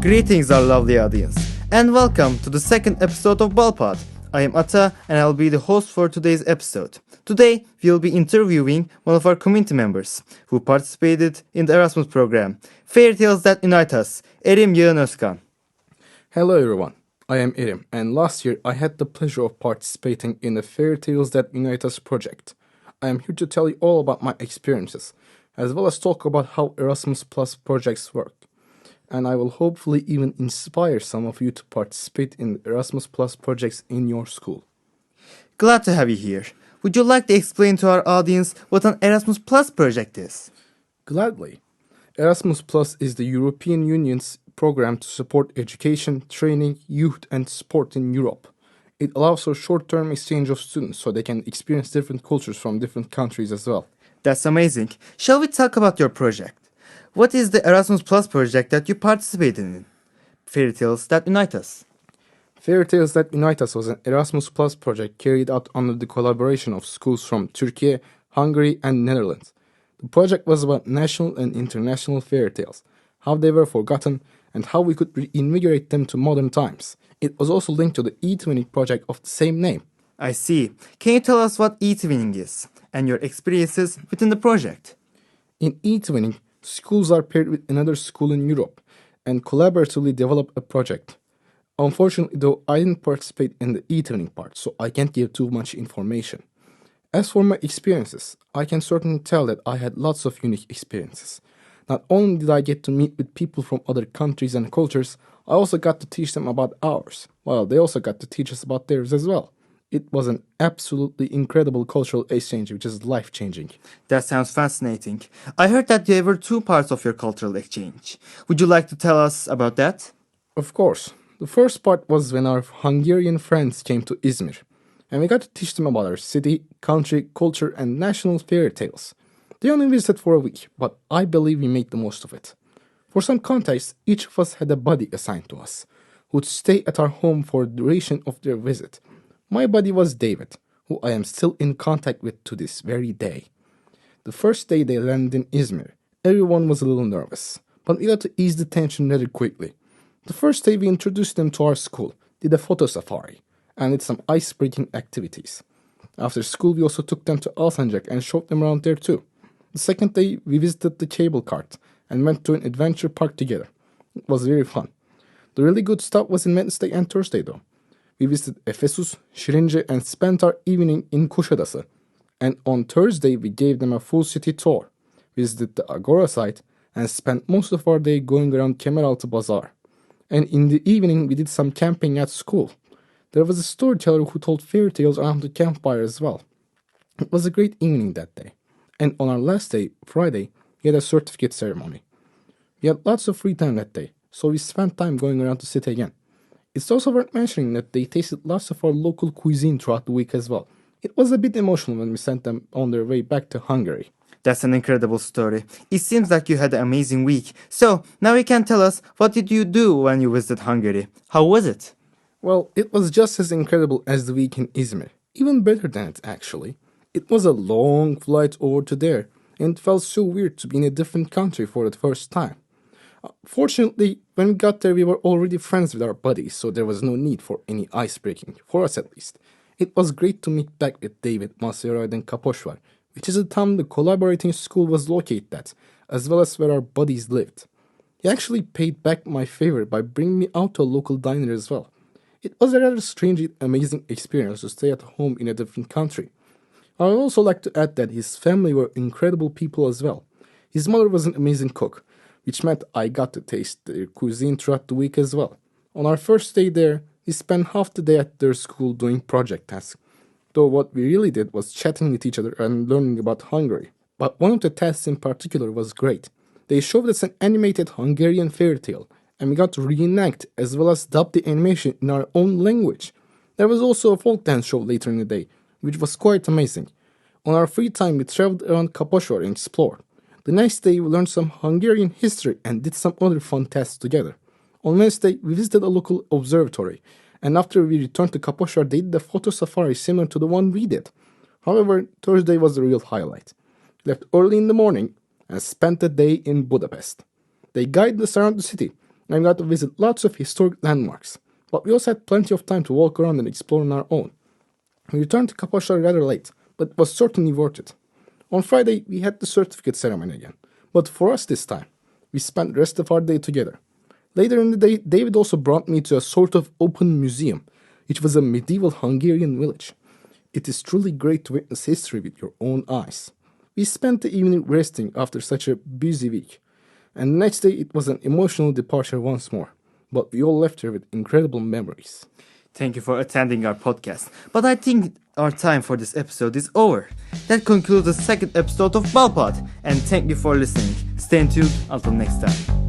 Greetings, our lovely audience, and welcome to the second episode of Balpod. I am Ata, and I'll be the host for today's episode. Today, we'll be interviewing one of our community members who participated in the Erasmus program, Fairy Tales That Unite Us, Erim, Yağın, Özkan. Hello everyone, I am Erim, and last year I had the pleasure of participating in the Fairy Tales That Unite Us project. I am here to tell you all about my experiences, as well as talk about how Erasmus Plus projects work. And I will hopefully even inspire some of you to participate in Erasmus Plus projects in your school. Glad to have you here. Would you like to explain to our audience what an Erasmus Plus project is? Gladly. Erasmus Plus is the European Union's program to support education, training, youth, and sport in Europe. It allows for short-term exchange of students so they can experience different cultures from different countries as well. That's amazing. Shall we talk about your project? What is the Erasmus Plus project that you participated in? Fairy Tales That Unite Us. Fairy Tales That Unite Us was an Erasmus Plus project carried out under the collaboration of schools from Turkey, Hungary, and Netherlands. The project was about national and international fairy tales, how they were forgotten, and how we could reinvigorate them to modern times. It was also linked to the e-twinning project of the same name. I see. Can you tell us what e-twinning is and your experiences within the project? In e-twinning, schools are paired with another school in Europe and collaboratively develop a project. Unfortunately, though, I didn't participate in the e-twinning part, so I can't give too much information. As for my experiences, I can certainly tell that I had lots of unique experiences. Not only did I get to meet with people from other countries and cultures, I also got to teach them about ours, while they also got to teach us about theirs as well. It was an absolutely incredible cultural exchange, which is life-changing. That sounds fascinating. I heard that there were two parts of your cultural exchange. Would you like to tell us about that? Of course. The first part was when our Hungarian friends came to Izmir, and we got to teach them about our city, country, culture, and national fairy tales. They only visited for a week, but I believe we made the most of it. For some context, each of us had a buddy assigned to us, who would stay at our home for the duration of their visit. My buddy was David, who I am still in contact with to this very day. The first day they landed in Izmir, everyone was a little nervous, but we got to ease the tension rather quickly. The first day we introduced them to our school, did a photo safari, and did some ice-breaking activities. After school we also took them to Alsancak and showed them around there too. The second day we visited the cable cart and went to an adventure park together. It was very fun. The really good stuff was in Wednesday and Thursday though. We visited Ephesus, Şirince, and spent our evening in Kuşadası. And on Thursday, we gave them a full city tour, visited the Agora site, and spent most of our day going around Kemeraltı Bazaar. And in the evening, we did some camping at school. There was a storyteller who told fairy tales around the campfire as well. It was a great evening that day. And on our last day, Friday, we had a certificate ceremony. We had lots of free time that day, so we spent time going around the city again. It's also worth mentioning that they tasted lots of our local cuisine throughout the week as well. It was a bit emotional when we sent them on their way back to Hungary. That's an incredible story. It seems like you had an amazing week. So, now you can tell us, what did you do when you visited Hungary? How was it? Well, it was just as incredible as the week in Izmir. Even better than it, actually. It was a long flight over to there, and it felt so weird to be in a different country for the first time. Fortunately, when we got there, we were already friends with our buddies, so there was no need for any ice-breaking, for us at least. It was great to meet back with David, Masyaroyd, and Kaposhvar, which is the town the collaborating school was located at, as well as where our buddies lived. He actually paid back my favor by bringing me out to a local diner as well. It was a rather strange yet amazing experience to stay at home in a different country. I would also like to add that his family were incredible people as well. His mother was an amazing cook, which meant I got to taste their cuisine throughout the week as well. On our first day there, we spent half the day at their school doing project tasks, though what we really did was chatting with each other and learning about Hungary. But one of the tasks in particular was great. They showed us an animated Hungarian fairy tale, and we got to reenact as well as dub the animation in our own language. There was also a folk dance show later in the day, which was quite amazing. On our free time, we traveled around Kaposvár and explored. The next day, we learned some Hungarian history and did some other fun tasks together. On Wednesday, we visited a local observatory, and after we returned to Kaposvár, they did a photo safari similar to the one we did. However, Thursday was the real highlight. We left early in the morning and spent the day in Budapest. They guided us around the city, and we got to visit lots of historic landmarks. But we also had plenty of time to walk around and explore on our own. We returned to Kaposlar rather late, but it was certainly worth it. On Friday, we had the certificate ceremony again, but for us this time, we spent the rest of our day together. Later in the day, David also brought me to a sort of open museum, which was a medieval Hungarian village. It is truly great to witness history with your own eyes. We spent the evening resting after such a busy week, and the next day it was an emotional departure once more, but we all left here with incredible memories. Thank you for attending our podcast. But I think our time for this episode is over. That concludes the second episode of Balpod, and thank you for listening. Stay tuned until next time.